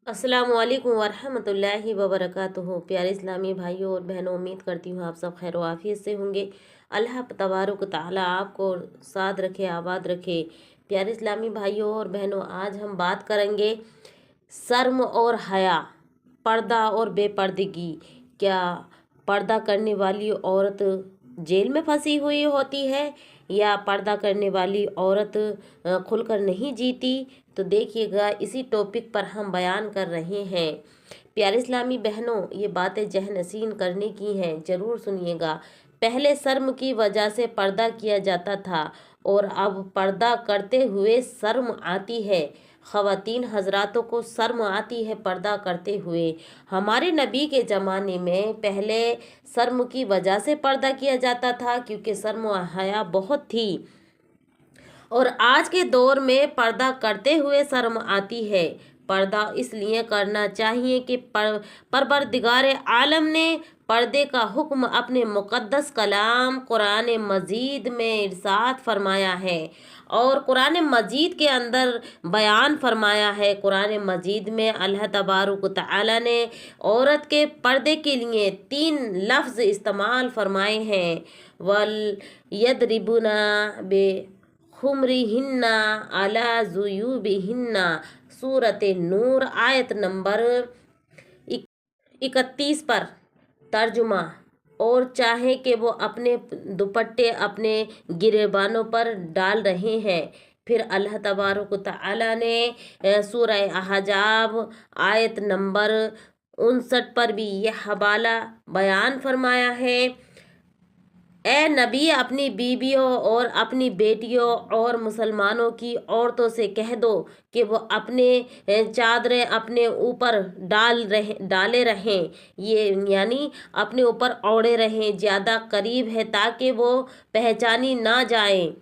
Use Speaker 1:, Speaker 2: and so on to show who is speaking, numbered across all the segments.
Speaker 1: अस्सलामुअलैकुम वरहमतुल्लाहि वबरकातुहू। प्यारे इस्लामी भाइयों और बहनों, उम्मीद करती हूँ आप सब खैर आफियत से होंगे। अल्लाह तबारक ताला आपको साथ रखे, आबाद रखे। प्यारे इस्लामी भाइयों और बहनों, आज हम बात करेंगे शर्म और हया, पर्दा और बेपर्दगी। क्या पर्दा करने वाली औरत जेल में फंसी हुई होती है या पर्दा करने वाली औरत खुलकर नहीं जीती? तो देखिएगा, इसी टॉपिक पर हम बयान कर रहे हैं। प्यारे इस्लामी बहनों, ये बातें जहनशीन करने की हैं, ज़रूर सुनिएगा। पहले शर्म की वजह से पर्दा किया जाता था और अब पर्दा करते हुए शर्म आती है। ख़वातीन हजरातों को शर्म आती है पर्दा करते हुए। हमारे नबी के ज़माने में पहले शर्म की वजह से पर्दा किया जाता था, क्योंकि शर्म और हया बहुत थी। और आज के दौर में पर्दा करते हुए शर्म आती है। पर्दा इसलिए करना चाहिए कि परवरदिगार आलम ने पर्दे का हुक्म अपने मुक़द्दस कलाम कुरान मजीद में इरशाद फरमाया है और कुरान मजीद के अंदर बयान फरमाया है। कुरान मजीद में अल्लाह तबारक तआला ने औरत के पर्दे के लिए 3 लफ्ज़ इस्तेमाल फरमाए हैं। वल यदरिबुना बे खुमरिहिन्ना अला जुयूबिहिन्ना, सूरत नूर आयत नंबर 31 पर। तर्जुमा: और चाहे कि वो अपने दुपट्टे अपने गिरेबानों पर डाल रहे हैं। फिर अल्लाह तबारक तआला ने सूरह अहज़ाब आयत नंबर 59 पर भी यह हवाला बयान फरमाया है। ए नबी, अपनी बीवियों और अपनी बेटियों और मुसलमानों की औरतों से कह दो कि वो अपने चादरें अपने ऊपर डाले रहें, ये यानी अपने ओढ़े ओढ़े रहें, ज़्यादा करीब है ताकि वो पहचानी ना जाएं,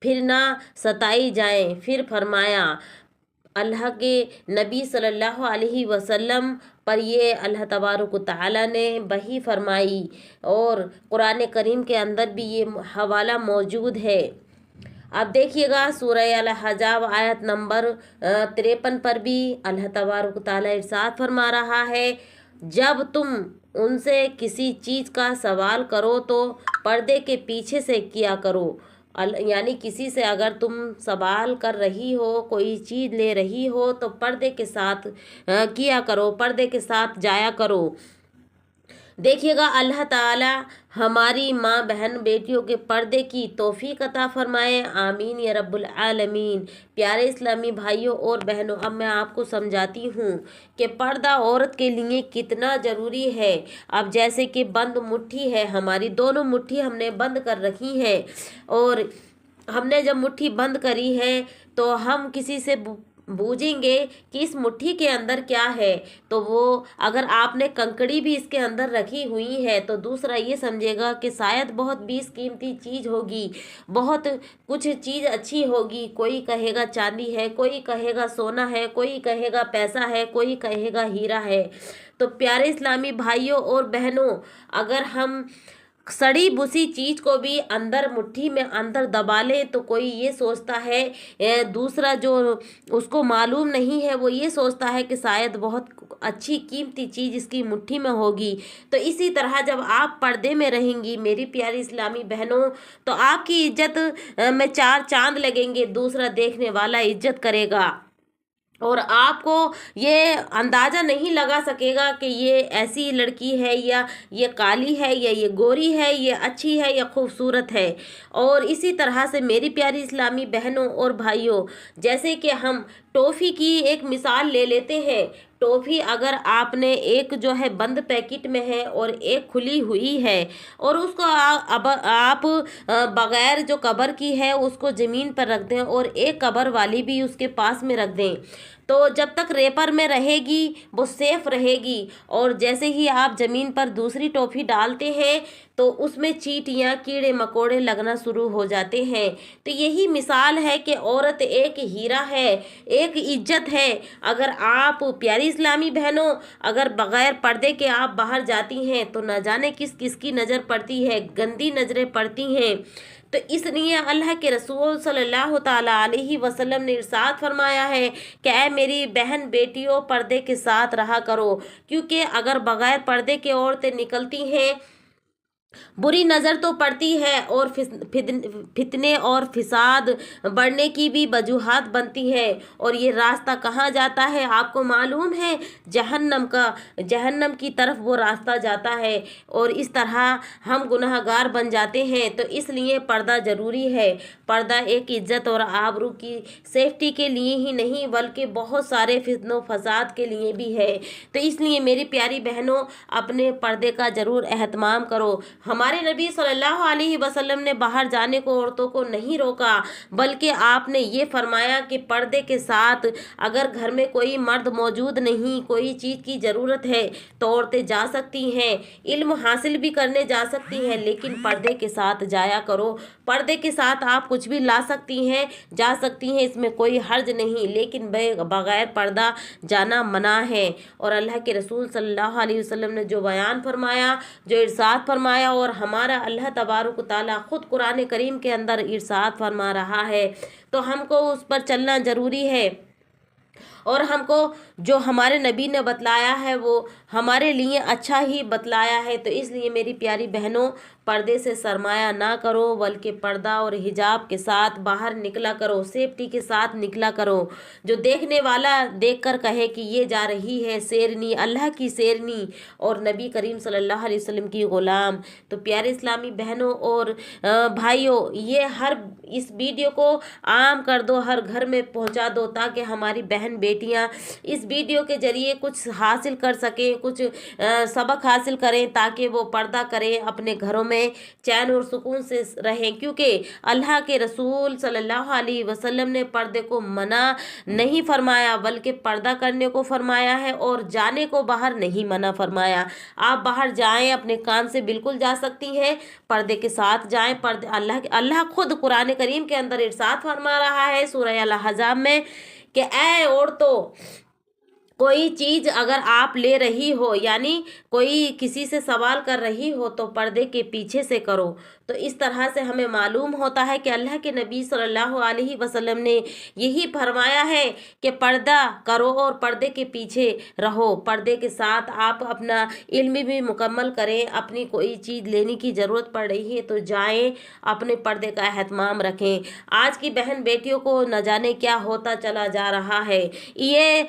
Speaker 1: फिर ना सताई जाएं। फिर फरमाया, अल्लाह के नबी सल्लल्लाहु अलैहि वसल्लम पर ये अल्लाह तबारक तआला ने वही फरमाई और कुरान करीम के अंदर भी ये हवाला मौजूद है। अब देखिएगा, सूरह अल-अहज़ाब आयत नंबर 53 पर भी अल्लाह तबारक तआला इरशाद फरमा रहा है, जब तुम उनसे किसी चीज़ का सवाल करो तो पर्दे के पीछे से किया करो। यानी किसी से अगर तुम सवाल कर रही हो, कोई चीज़ ले रही हो, तो पर्दे के साथ किया करो, पर्दे के साथ जाया करो। देखिएगा, अल्लाह ताला हमारी माँ बहन बेटियों के पर्दे की तौफीक अता फरमाए, आमीन या रब्बुल आलमीन। प्यारे इस्लामी भाइयों और बहनों, अब मैं आपको समझाती हूँ कि पर्दा औरत के लिए कितना ज़रूरी है। अब जैसे कि बंद मुट्ठी है, हमारी दोनों मुट्ठी हमने बंद कर रखी है और हमने जब मुट्ठी बंद करी है तो हम किसी से बूझेंगे कि इस मुट्ठी के अंदर क्या है, तो वो अगर आपने कंकड़ी भी इसके अंदर रखी हुई है तो दूसरा ये समझेगा कि शायद बहुत बेशकीमती चीज़ होगी, बहुत कुछ चीज़ अच्छी होगी। कोई कहेगा चांदी है, कोई कहेगा सोना है, कोई कहेगा पैसा है, कोई कहेगा हीरा है। तो प्यारे इस्लामी भाइयों और बहनों, अगर हम सड़ी बुसी चीज को भी अंदर मुट्ठी में अंदर दबा ले तो कोई ये सोचता है, दूसरा जो उसको मालूम नहीं है वो ये सोचता है कि शायद बहुत अच्छी कीमती चीज़ इसकी मुट्ठी में होगी। तो इसी तरह जब आप पर्दे में रहेंगी मेरी प्यारी इस्लामी बहनों, तो आपकी इज्जत में 4 चांद लगेंगे, दूसरा देखने वाला इज्जत करेगा और आपको ये अंदाज़ा नहीं लगा सकेगा कि ये ऐसी लड़की है या ये काली है या ये गोरी है, ये अच्छी है या खूबसूरत है। और इसी तरह से मेरी प्यारी इस्लामी बहनों और भाइयों, जैसे कि हम टॉफ़ी की एक मिसाल ले लेते हैं। टॉफ़ी अगर आपने एक जो है बंद पैकेट में है और एक खुली हुई है और उसको अब आप बग़ैर जो कवर की है उसको ज़मीन पर रख दें और एक कवर वाली भी उसके पास में रख दें, तो जब तक रेपर में रहेगी वो सेफ़ रहेगी। और जैसे ही आप ज़मीन पर दूसरी टॉफ़ी डालते हैं तो उसमें चींटियाँ कीड़े मकोड़े लगना शुरू हो जाते हैं। तो यही मिसाल है कि औरत एक हीरा है, एक इज्जत है। अगर आप प्यारी इस्लामी बहनों, अगर बग़ैर पर्दे के आप बाहर जाती हैं तो न जाने किस किस की नज़र पड़ती है, गंदी नज़रें पड़ती हैं। तो इसलिए अल्लाह के रसूल सल्लल्लाहु ताला अलैहि वसल्लम ने इरशाद फरमाया है कि ऐ मेरी बहन बेटियों, पर्दे के साथ रहा करो, क्योंकि अगर बगैर पर्दे के औरतें निकलती हैं, बुरी नज़र तो पड़ती है और फितने और फिसाद बढ़ने की भी वजूहात बनती है। और ये रास्ता कहाँ जाता है आपको मालूम है? जहन्नम का, जहन्नम की तरफ वो रास्ता जाता है, और इस तरह हम गुनहगार बन जाते हैं। तो इसलिए पर्दा ज़रूरी है। पर्दा एक इज्जत और आबरू की सेफ्टी के लिए ही नहीं बल्कि बहुत सारे फितनों फसाद के लिए भी है। तो इसलिए मेरी प्यारी बहनों, अपने पर्दे का ज़रूर एहतमाम करो। हमारे नबी सल्लल्लाहु अलैहि वसल्लम ने बाहर जाने को औरतों को नहीं रोका, बल्कि आपने ये फरमाया कि पर्दे के साथ अगर घर में कोई मर्द मौजूद नहीं, कोई चीज़ की ज़रूरत है, तो औरतें जा सकती हैं, इल्म हासिल भी करने जा सकती हैं, लेकिन पर्दे के साथ जाया करो। पर्दे के साथ आप कुछ भी ला सकती हैं, जा सकती हैं, इसमें कोई हर्ज नहीं, लेकिन बगैर पर्दा जाना मना है। और अल्लाह के रसूल सल्लल्लाहु अलैहि वसल्लम ने जो बयान फरमाया, जो इरशाद फरमाया, और हमारा अल्लाह तबारक ताला खुद कुरान करीम के अंदर इरशाद फरमा रहा है, तो हमको उस पर चलना ज़रूरी है। और हमको जो हमारे नबी ने बतलाया है वो हमारे लिए अच्छा ही बतलाया है। तो इसलिए मेरी प्यारी बहनों, पर्दे से सरमाया ना करो, बल्कि पर्दा और हिजाब के साथ बाहर निकला करो, सेफ्टी के साथ निकला करो। जो देखने वाला देखकर कहे कि ये जा रही है शेरनी, अल्लाह की शेरनी और नबी करीम सल्लल्लाहु अलैहि वसल्लम की ग़ुलाम। तो प्यारे इस्लामी बहनों और भाइयों, ये हर इस वीडियो को आम कर दो, हर घर में पहुंचा दो, ताकि हमारी बहन बेटियां इस वीडियो के ज़रिए कुछ हासिल कर सकें, कुछ सबक हासिल करें, ताकि वो पर्दा करें, अपने घरों में चैन और सुकून से रहें। क्योंकि अल्लाह के रसूल सल्लल्लाहु अलैहि वसल्लम ने पर्दे को मना नहीं फरमाया, बल्कि पर्दा करने को फरमाया है, और जाने को बाहर नहीं मना फरमाया। आप बाहर जाएं, अपने काम से बिल्कुल जा सकती हैं, पर्दे के साथ जाएं। पर्दे अल्लाह खुद कुरान करीम के अंदर इरशाद फरमा रहा है सूरह अल अहज़ाब में कि ऐ औरतों, कोई चीज़ अगर आप ले रही हो, यानी कोई किसी से सवाल कर रही हो, तो पर्दे के पीछे से करो। तो इस तरह से हमें मालूम होता है कि अल्लाह के नबी सल्लल्लाहु अलैहि वसल्लम ने यही फरमाया है कि पर्दा करो और पर्दे के पीछे रहो। पर्दे के साथ आप अपना इल्म भी मुकम्मल करें। अपनी कोई चीज़ लेने की ज़रूरत पड़ रही है तो जाएं, अपने पर्दे का एहतमाम रखें। आज की बहन बेटियों को न जाने क्या होता चला जा रहा है। ये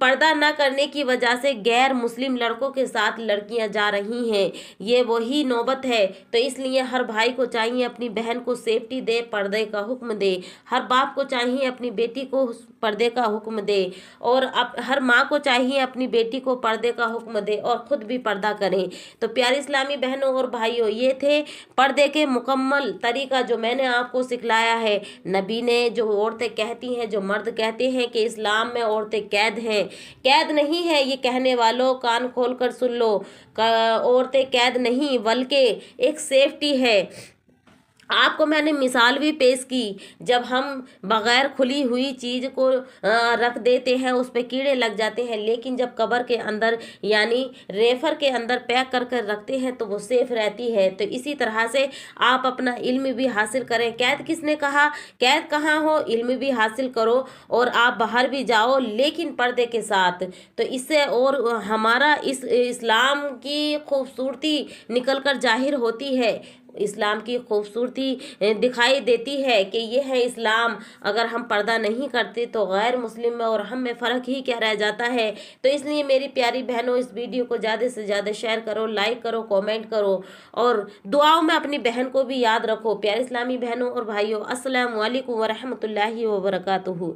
Speaker 1: पर्दा न करने की वजह से गैर मुस्लिम लड़कों के साथ लड़कियां जा रही हैं। ये वही नौबत है। तो इसलिए हर भाई को चाहिए अपनी बहन को सेफ्टी दे, पर्दे का हुक्म दे। हर बाप को चाहिए अपनी बेटी को पर्दे का हुक्म दे, और हर माँ को चाहिए अपनी बेटी को पर्दे का हुक्म दे, और ख़ुद भी पर्दा करें। तो प्यारे इस्लामी बहनों और भाइयों, ये थे पर्दे के मुकम्मल तरीका जो मैंने आपको सिखलाया है। नबी ने, जो औरतें कहती हैं, जो मर्द कहते हैं कि इस्लाम में औरतें कैद हैं, कैद नहीं है। ये कहने वालों कान खोल कर सुन लो, औरतें कैद नहीं बल्कि एक सेफ्टी है। आपको मैंने मिसाल भी पेश की, जब हम बग़ैर खुली हुई चीज़ को रख देते हैं, उस पे कीड़े लग जाते हैं, लेकिन जब कबर के अंदर यानी रेफर के अंदर पैक कर कर रखते हैं तो वो सेफ रहती है। तो इसी तरह से आप अपना इल्म भी हासिल करें। कैद किसने कहा? कैद कहाँ हो, इल्म भी हासिल करो और आप बाहर भी जाओ, लेकिन पर्दे के साथ। तो इससे और हमारा इस्लाम की खूबसूरती निकल कर जाहिर होती है, इस्लाम की खूबसूरती दिखाई देती है कि ये है इस्लाम। अगर हम पर्दा नहीं करते तो गैर मुस्लिम में और हम में फ़र्क ही क्या रह जाता है। तो इसलिए मेरी प्यारी बहनों, इस वीडियो को ज़्यादा से ज़्यादा शेयर करो, लाइक करो, कमेंट करो, और दुआओं में अपनी बहन को भी याद रखो। प्यारे इस्लामी बहनों और भाइयों, अस्सलामु अलैकुम व रहमतुल्लाहि व बरकातुहू।